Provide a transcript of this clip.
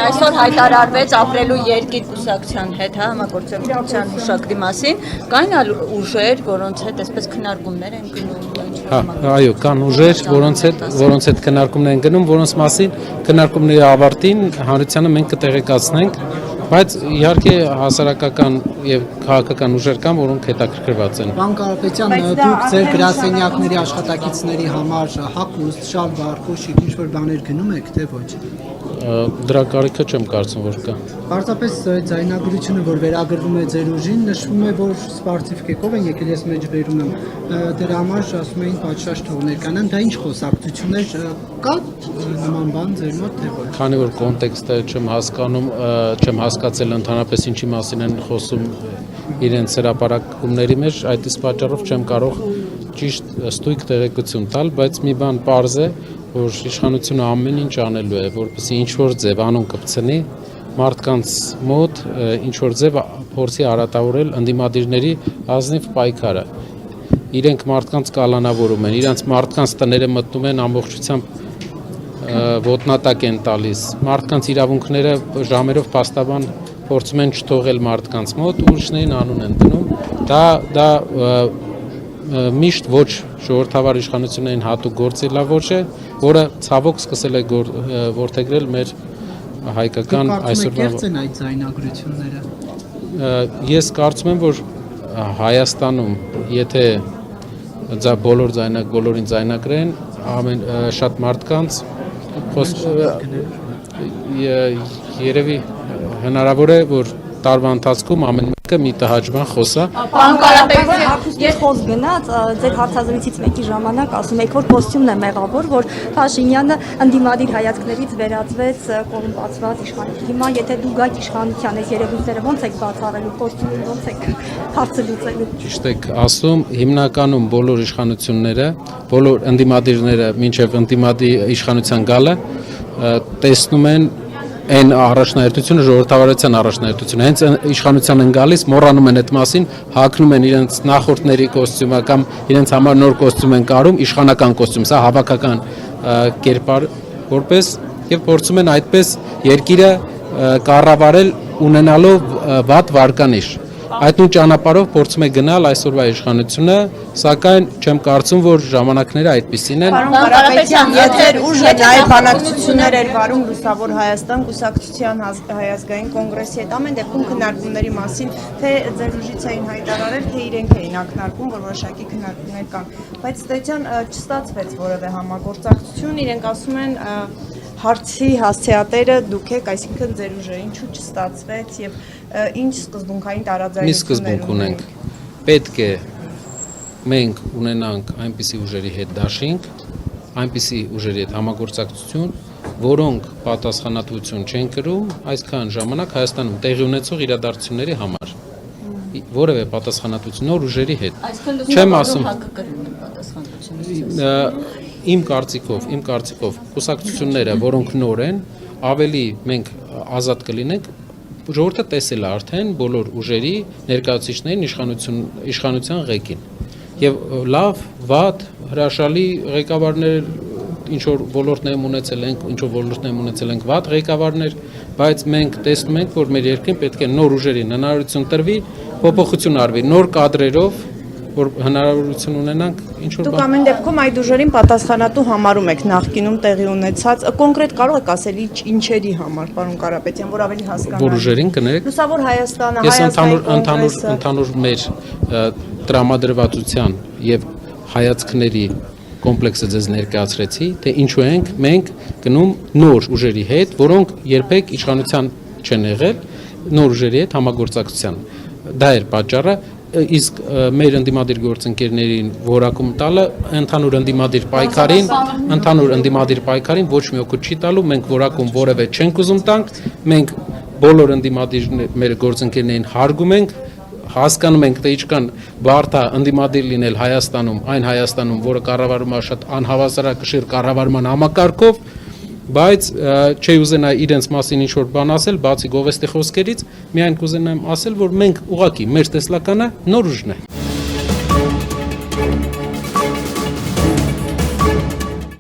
այսօր հայտարարվեց ապրելու երկիր կուսակցության հետ, հա, համագործակցության հուշագրի մասին, կային այլ ուժեր, որոնց հետ այսպես քննարկումներ են գնում։ Այո, կան ուժեր, որոնց հետ քննարկումներ են գնում, որոնց մասին քննարկումների ավարտին հանրությանը մենք կտեղեկացնենք, բայց իհարկե հասարակական եւ քաղաքական ուժեր կան, որոնք հետաքրքրված են։ Պարոն Կարապետյան, դուք ձեր գրասենյակների աշխատակիցների համար հագուստ, շալվար, կոշիկ ինչ-որ բաներ գնում եք, թե ոչ։ Դրա կարիքը չեմ կարծում, որ կա։ Պարզապես ձայնագրությունը, որ վերագրվում է ձեր ուժին, նշվում է, որ սպարտիվ կերպով են եկել, ես մեջ վերում եմ։ Դրա համար ասում էին պատշաճ թողներ կանան, դա ինչ խոսակցություններ կա նման բան ձեր մոտ, թե ոչ։ Քանի որ կոնտեքստը չեմ հասկանում, չեմ հասկացել ընդհանրապես ինչի մասին են խոսում իրենց հրապարակումների մեջ, այդ իսկ պատճառով չեմ կարող ճիշտ ստույգ տեղեկություն տալ, բայց մի բան պարզ է, որ իշխանությունը ամեն ինչ անելու է, որպեսզի ինչ-որ ձև անուն կպցնի մարդկանց մոտ, ինչ-որ ձև փորձի արատավորել ընդդիմադիրների ազնիվ պայքարը։ Իրենք մարդկանց կալանավորում են, իրենց մարդկանց տները մտնում են ամբողջությամբ ոտնատակ են տալիս, մարդկանց իրավունքները ժամերով փաստաբան փորձում են չթողել մարդկանց մոտ, ուրիշներին անուն են դնում, դա միշտ ոչ ժողովրդավար իշխանություններին հատուկ գործելավոճ է, որը ցավոք սկսել է որդեգրել մեր հայկական այսօրվա։ Կերծ են այդ ձայնագրությունները։ Ես կարծում եմ, որ Հայաստանում, եթե բոլորին ձայնագրեն, շատ մարդկանց երևի հնարավոր է, որ տարվա ընթացքում ամեն մեկը մի տհաճ խոսա։ Պարոն Կարապետյան, ես խոս գնաց ձեր հարցազրույցից մեկի ժամանակ ասում եք, որ կոստյումն է մեղավոր, որ Փաշինյանը ընդդիմադիր հայացքներից վերածվեց կոռումպացված իշխանություն։ Հիմա եթե դու գաք իշխանության ես երևույթները ոնց եք բացառելու, կոստյումին ոնց եք հարցը լուծելու։ Ճիշտ եք ասում, հիմնականում բոլոր իշխանությունները, բոլոր ընդդիմադիրները մինչև ընդդիմադիր իշխանության գալը տեսնում են այն առաջնահերթությունը, ժողովրդավարության առաջնահերթությունը, հենց իշխանության են գալիս, մոռանում են այդ մասին, հագնում են իրենց նախորդների կոստյումը կամ իրենց համար նոր կոստյում են կարում, իշխանական կոստյում, սա հավաքական կերպար որպես եւ փորձում են այդպես երկիրը կառավարել ունենալով վատ վարկանիշ։ Այդ նույն ճանապարհով փորձում է գնալ այսօրվա իշխանությունը, սակայն չեմ կարծում, որ ժամանակները այդպիսին են։ Պարոն Կարապետյան, եթե ուժը նաև բանակցություններ էր վարում Լուսավոր Հայաստան կուսակցության հայազգային կոնգրեսի հետ, ամեն դեպքում քննարկումների մասին, թե ձեր ուժից էին հայտարարել, թե իրենք էին ակնարկում, որ որոշակի քննարկումներ կան, բայց ստեյցիան չստացվեց որևէ համագործակցություն, իրենք ասում են հարցի հասցեատերը դուք եք, այսինքն ձեր ուժը, ինչու չստացվեց եւ ինչ սկզբունքային տարաձայնություններ մի սկզբունք ունենք։ Պետք է մենք ունենանք այնպիսի ուժերի հետ դաշինք, այնպիսի ուժերի հետ համագործակցություն, որոնք պատասխանատվություն չեն կրում այսքան ժամանակ Հայաստանում տեղի ունեցող իրադարձությունների համար։ Որևէ պատասխանատվություն նոր ուժերի հետ։ Չեմ ասում Իմ կարծիքով կուսակցությունները, որոնք նոր են, ավելի մենք ազատ կլինենք, ժողովուրդը տեսել է արդեն բոլոր ուժերի ներկայացուցիչներին իշխանության ղեկին։ Եվ լավ, վատ, հրաշալի ղեկավարներ, ինչ որ ոլորտներում ունեցել ենք վատ ղեկավարներ, բայց մենք տեսնում ենք, որ մեր երկրին պետք է նոր ուժերին հնարավորություն տրվի, փոփոխություն արվի, նոր կադրերով, որ հնարավորություն ունենանք ինչ-որ Դուք ամեն դեպքում այդ ուժերին պատասխանատու համարում եք նախկինում տեղի ունեցած, կոնկրետ կարող եք ասել ինչերի համար, պարոն Կարապետյան, որ ավելի հասկանալի։ Որ ուժերին կներեք։ Լուսավոր Հայաստանը, Ես ընդհանուր մեր տրամադրվածության եւ հայացքների կոմպլեքսը ձեզ ներկայացրեցի, թե ինչու ենք մենք գնում նոր ուժերի հետ, որոնք երբեք իշխանության չեն եղել, նոր ուժերի հետ համագործակցության։ Դա էր պատճառը, իսկ մեր ընդդիմադիր գործընկերներին որակում տալը ընդհանուր ընդդիմադիր պայքարին ոչ մի օգուտ չի տալու, մենք որակում որևէ չենք ուզում տանք, մենք բոլոր ընդդիմադիր մեր գործընկերներին հարգում ենք, հասկանում ենք, թե ինչքան բարդ է ընդդիմադիր լինել Հայաստանում, այն Հայաստանում, որը կառավարվում է շատ անհավասարակշիռ կառավարման համակարգով, բայց չի ուզենա իրենց մասին ինչ-որ բան ասել, բացի գովեստի խոսքերից, միայն կուզենամ ասել, որ մենք ուղղակի մեր տեսլականը նոր ուժն է։